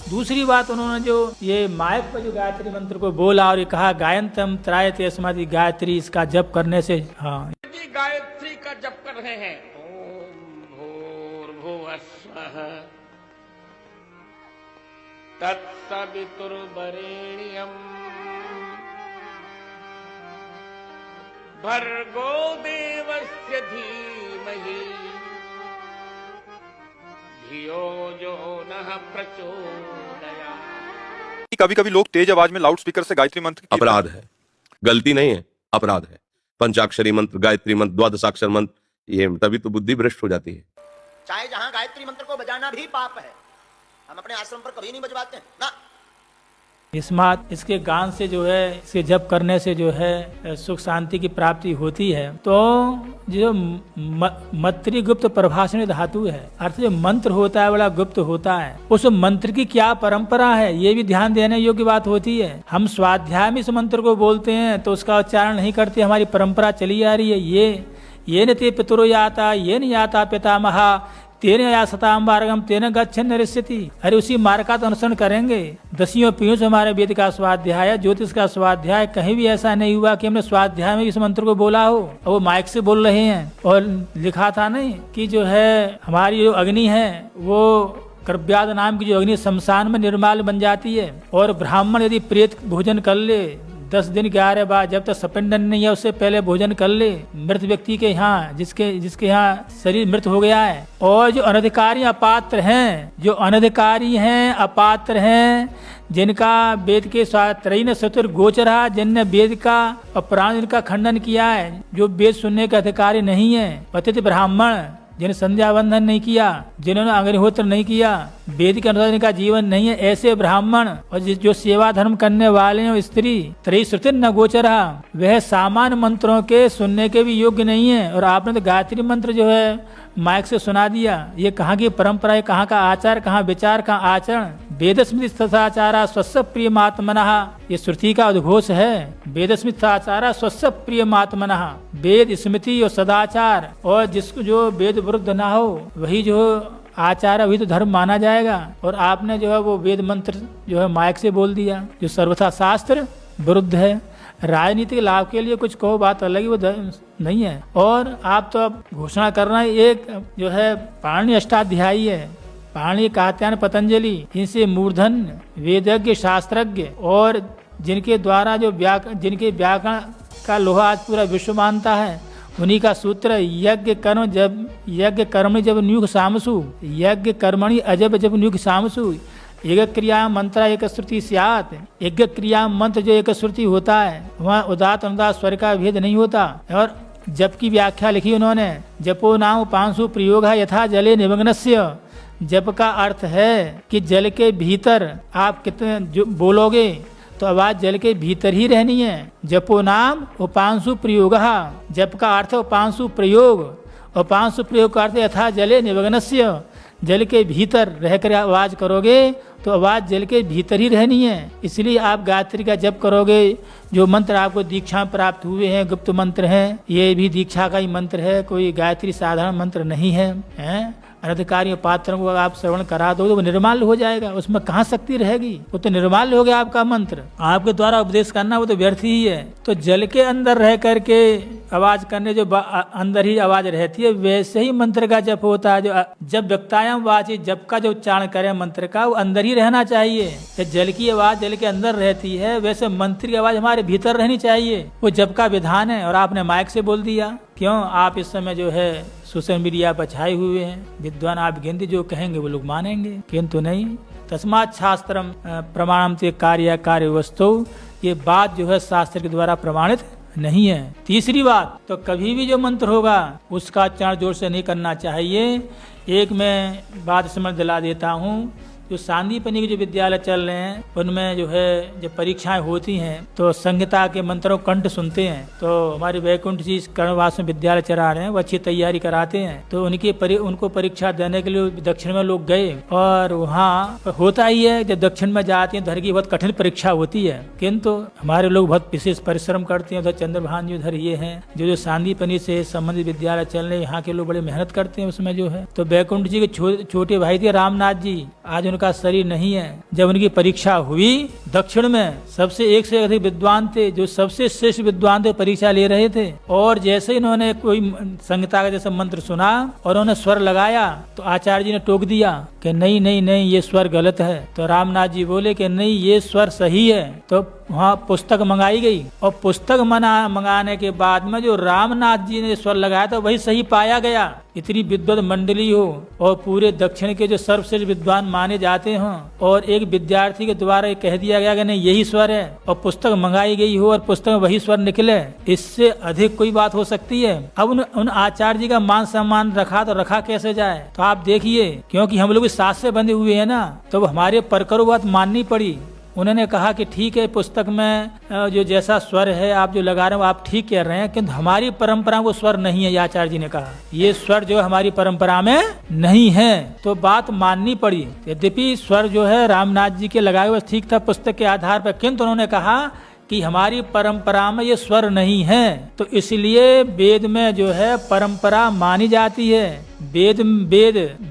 दूसरी बात उन्होंने जो ये माइक पर जो गायत्री मंत्र को बोला और ये कहा गायन्तम त्रायते अस्मादि गायत्री, इसका जप करने से, हाँ गायत्री का जप कर रहे हैं। ओम भूर्भुवस्वः तत्सवितुर्वरेण्यं भर्गो देवस्य धीमहि धियो जो नः प्रचोदयात्। कभी कभी लोग तेज आवाज में लाउड स्पीकर से गायत्री मंत्र, अपराध है, गलती नहीं है, अपराध है। पंचाक्षरी मंत्र, गायत्री मंत्र, द्वादशाक्षर मंत्र, ये तभी तो बुद्धि भ्रष्ट हो जाती है। चाहे जहां गायत्री मंत्र को बजाना भी पाप है, हम अपने आश्रम पर कभी नहीं बजवाते ना। इसके गान से जो है, इसके जप करने से जो है सुख शांति की प्राप्ति होती है। तो जो मत्री गुप्त प्रभाषण धातु है, अर्थ जो मंत्र होता है बड़ा गुप्त होता है, उस मंत्र की क्या परंपरा है ये भी ध्यान देने योग्य बात होती है। हम स्वाध्याय में इस मंत्र को बोलते हैं तो उसका उच्चारण नहीं करते, हमारी परंपरा चली आ रही है। ये न ते पितरो याता, ये न याता पितामहा, तेने या सताम मार्गम तेने गच्छन् नरिष्यति। अरे उसी मार्ग का तो अनुसरण करेंगे। दसियों पीढ़ियों से हमारे वेद का स्वाध्याय, ज्योतिष का स्वाध्याय, कहीं भी ऐसा नहीं हुआ कि हमने स्वाध्याय में इस मंत्र को बोला हो। और वो माइक से बोल रहे हैं और लिखा था नहीं कि जो है हमारी जो अग्नि है वो कर्व्याद नाम की जो अग्नि शमशान में निर्माल बन जाती है। और ब्राह्मण यदि प्रेत भोजन कर ले 10 दिन 11 बार, जब तक सपिंडन नहीं है उससे पहले भोजन कर ले, मृत व्यक्ति के यहाँ जिसके यहाँ शरीर मृत हो गया है। और जो अनधिकारी अपात्र हैं, जो अनधिकारी हैं अपात्र हैं, जिनका वेद के त्रयीन सतुर गोचरा, जिनने वेद का और पुराण का खंडन किया है, जो वेद सुनने के अधिकारी नहीं है, पतित ब्राह्मण जिन्हें संध्या बंधन नहीं किया, जिन्होंने अग्निहोत्र नहीं किया, वेद के अनुसार इनका जीवन नहीं है, ऐसे ब्राह्मण और जो सेवा धर्म करने वाले हैं स्त्री, त्रयी श्रुति न गोचरा, वह सामान्य मंत्रों के सुनने के भी योग्य नहीं है। और आपने तो गायत्री मंत्र जो है माइक से सुना दिया, ये कहाँ की परंपरा है, कहाँ का आचार, कहाँ विचार, कहाँ आचरण। वेद स्मृति तथाचारा स्वस्य प्रियमात्मनः, ये श्रुति का उद्घोष है। वेद स्मृति तथाचारा स्वस्य प्रियमात्मनः, वेद स्मृति और सदाचार, और जिसको जो वेद विरुद्ध ना हो वही जो आचार वही तो धर्म माना जाएगा। और आपने जो है वो वेद मंत्र जो है माइक से बोल दिया, जो सर्वथा शास्त्र विरुद्ध है। राजनीतिक लाभ के लिए कुछ कहो बात अलग ही, वो नहीं है। और आप तो अब घोषणा कर रहे हैं, एक जो है पाणिनि अष्टाध्यायी है, पाणिनि कात्यायन पतंजलि, इनसे मूर्धन वेदज्ञ शास्त्रज्ञ और जिनके द्वारा जो जिनके व्याकरण का लोहा आज पूरा विश्व मानता है, उन्हीं का सूत्र यज्ञ कर्मणि जब न्यूग सामसु, यज्ञ कर्मणि अजब जब न्यूग सामसु, एक क्रिया मंत्र एक श्रुति स्यात्। एक क्रिया मंत्र जो एक श्रुति होता है वहाँ उदात अनुदात स्वर का भेद नहीं होता। और जप की व्याख्या लिखी उन्होंने, जपो नाम पांशु प्रयोग यथा जले निमग्नस्य। जप का अर्थ है कि जल के भीतर आप कितने जो बोलोगे तो आवाज जल के भीतर ही रहनी है। जपो नाम उपांशु प्रयोग, जप का अर्थ उपांशु प्रयोग, उपांशु प्रयोग का अर्थ यथा जले निमग्नस्य, जल के भीतर रहकर आवाज करोगे तो आवाज जल के भीतर ही रहनी है। इसलिए आप गायत्री का जप करोगे। जो मंत्र आपको दीक्षा प्राप्त हुए हैं गुप्त मंत्र हैं, ये भी दीक्षा का ही मंत्र है, कोई गायत्री साधारण मंत्र नहीं है, अनधिकारी पात्रों को आप श्रवण करा दो तो वो निर्माल्य हो जाएगा, उसमें कहाँ शक्ति रहेगी, वो तो निर्माल्य हो गया आपका मंत्र। आपके द्वारा उपदेश करना वो तो व्यर्थ ही है। तो जल के अंदर रह करके आवाज करने जो अंदर ही आवाज रहती है, वैसे ही मंत्र का जप होता है। जो जब व्यक्तायाम वाची, जप का जो उच्चारण करे मंत्र का, वो अंदर ही रहना चाहिए। जल की आवाज जल के अंदर रहती है, वैसे मंत्र की आवाज हमारे भीतर रहनी चाहिए। वो जप का विधान है। और आपने माइक से बोल दिया, क्यों? आप इस समय जो है सोशल मीडिया पर छाए हुए हैं, विद्वान आप गिनती जो कहेंगे वो लोग मानेंगे, किंतु नहीं। तस्मात् शास्त्रम प्रमाणम ते कार्य वस्तु, ये बात जो है शास्त्र के द्वारा प्रमाणित नहीं है। तीसरी बात, तो कभी भी जो मंत्र होगा उसका उच्चारण जोर से नहीं करना चाहिए। एक मैं बात समझ दिला देता हूँ, जो सांदीपनी के जो विद्यालय चल रहे हैं उनमें जो है जब परीक्षाएं होती हैं तो संहिता के मंत्रों कंठ सुनते हैं। तो हमारे वैकुंठ जी कर्णवास में विद्यालय चला रहे हैं, वो अच्छी तैयारी कराते हैं। तो उनको परीक्षा देने के लिए दक्षिण में लोग गए, और वहाँ होता ही है जब दक्षिण में जाते हैं धर की बहुत कठिन परीक्षा होती है, किंतु हमारे लोग बहुत विशेष परिश्रम करते हैं। उधर चंद्रभान जी उधर ये है जो सांदीपनी से संबंधित विद्यालय चल रहे हैं, यहाँ के लोग बड़े मेहनत करते हैं उसमें जो है। तो वैकुंठ जी के छोटे भाई थे रामनाथ जी, आज उनका शरीर नहीं है। जब उनकी परीक्षा हुई दक्षिण में, सबसे एक से अधिक विद्वान थे, जो सबसे श्रेष्ठ विद्वान थे, परीक्षा ले रहे थे। और जैसे इन्होंने कोई संहिता का जैसा मंत्र सुना और उन्होंने स्वर लगाया तो आचार्य जी ने टोक दिया कि नहीं नहीं नहीं, ये स्वर गलत है। तो रामनाथ जी बोले कि नहीं, ये स्वर सही है। तो वहाँ पुस्तक मंगाई गई और पुस्तक मंगाने के बाद में जो रामनाथ जी ने स्वर लगाया था वही सही पाया गया। इतनी विद्वत मंडली हो और पूरे दक्षिण के जो सर्वश्रेष्ठ विद्वान माने जाते हों और एक विद्यार्थी के द्वारा कह दिया गया कि नहीं यही स्वर है और पुस्तक मंगाई गई हो और पुस्तक में वही स्वर निकले, इससे अधिक कोई बात हो सकती है। अब उन आचार्य जी का मान सम्मान रखा तो रखा कैसे जाए। तो आप देखिए, क्योंकि हम लोग इस साथ से बंधे हुए हैं ना, तो हमारे परकरो बात माननी पड़ी। उन्होंने कहा कि ठीक है, पुस्तक में जो जैसा स्वर है आप जो लगा रहे हो आप ठीक कह रहे हैं, किंतु हमारी परंपरा वो स्वर नहीं है। आचार्य जी ने कहा ये स्वर जो हमारी परंपरा में नहीं है, तो बात माननी पड़ी। यद्यपि स्वर जो है रामनाथ जी के लगाए हुए ठीक था पुस्तक के आधार पर, किंतु उन्होंने कहा कि हमारी परंपरा में ये स्वर नहीं है। तो इसलिए वेद में जो है परंपरा मानी जाती है। वेद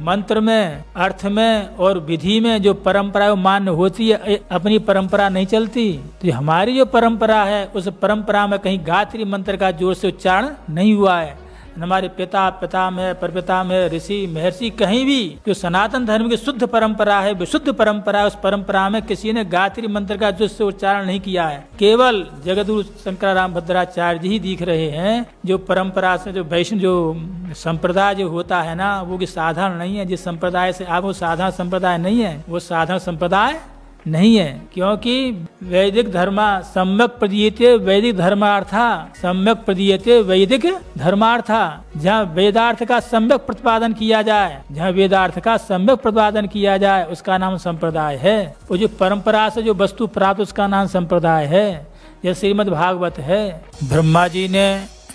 मंत्र में, अर्थ में और विधि में जो परंपरा मान्य होती है, अपनी परंपरा नहीं चलती। तो हमारी जो परंपरा है उस परंपरा में कहीं गायत्री मंत्र का जोर से उच्चारण नहीं हुआ है। हमारे पिता में परपिता में ऋषि महर्षि कहीं भी जो सनातन धर्म की शुद्ध परंपरा है, विशुद्ध परंपरा है, उस परंपरा में किसी ने गायत्री मंत्र का जोर से उच्चारण नहीं किया है। केवल जगतगुरु शंकराराम भद्राचार्य जी ही दिख रहे हैं जो परंपरा से, जो वैष्णव जो संप्रदाय जो होता है ना, वो की साधारण नहीं है। जिस संप्रदाय से आप, वो साधारण संप्रदाय नहीं है, वो साधारण संप्रदाय नहीं है। क्योंकि वैदिक धर्म सम्यक प्रदीयते वैदिक धर्मार्था, सम्यक प्रदीयते वैदिक धर्मार्था। जहाँ वेदार्थ का सम्यक प्रतिपादन किया जाए, जहाँ वेदार्थ का सम्यक प्रतिपादन किया जाए, उसका नाम संप्रदाय है। वो जो परंपरा से जो वस्तु प्राप्त, उसका नाम संप्रदाय है। यह श्रीमद् भागवत है। ब्रह्मा जी ने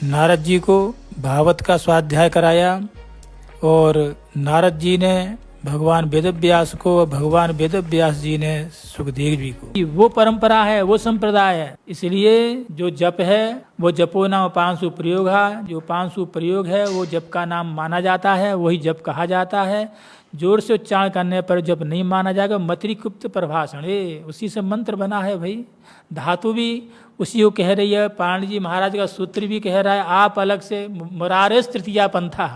नारद जी को भागवत का स्वाध्याय कराया और नारद जी ने भगवान वेदव्यास को, भगवान वेदव्यास जी ने सुखदेव जी को। वो परंपरा है, वो संप्रदाय है। इसलिए जो जप है वो जपो नाम 500 प्रयोग है। जो 500 प्रयोग है वो जप का नाम माना जाता है, वही जप कहा जाता है। जोर से उच्चारण करने पर जप नहीं माना जाएगा। मत्रिगुप्त प्रभाषण, उसी से मंत्र बना है भाई। धातु भी उसी को कह रही है। पांडे जी महाराज का सूत्र भी कह रहा है आप अलग से मुरारेस तृतीया पंथा।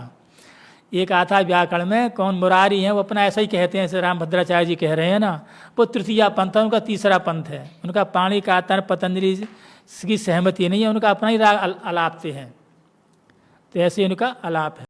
एक आता व्याकरण में, कौन मुरारी हैं वो अपना ऐसा ही कहते हैं, जैसे रामभद्राचार्य जी कह रहे हैं ना, वो तृतीया पंथ है, उनका तीसरा पंथ है। उनका पाणी का आता है, पतंजलि की सहमति नहीं है, उनका अपना ही राग अलापते हैं। तो ऐसे उनका अलाप है।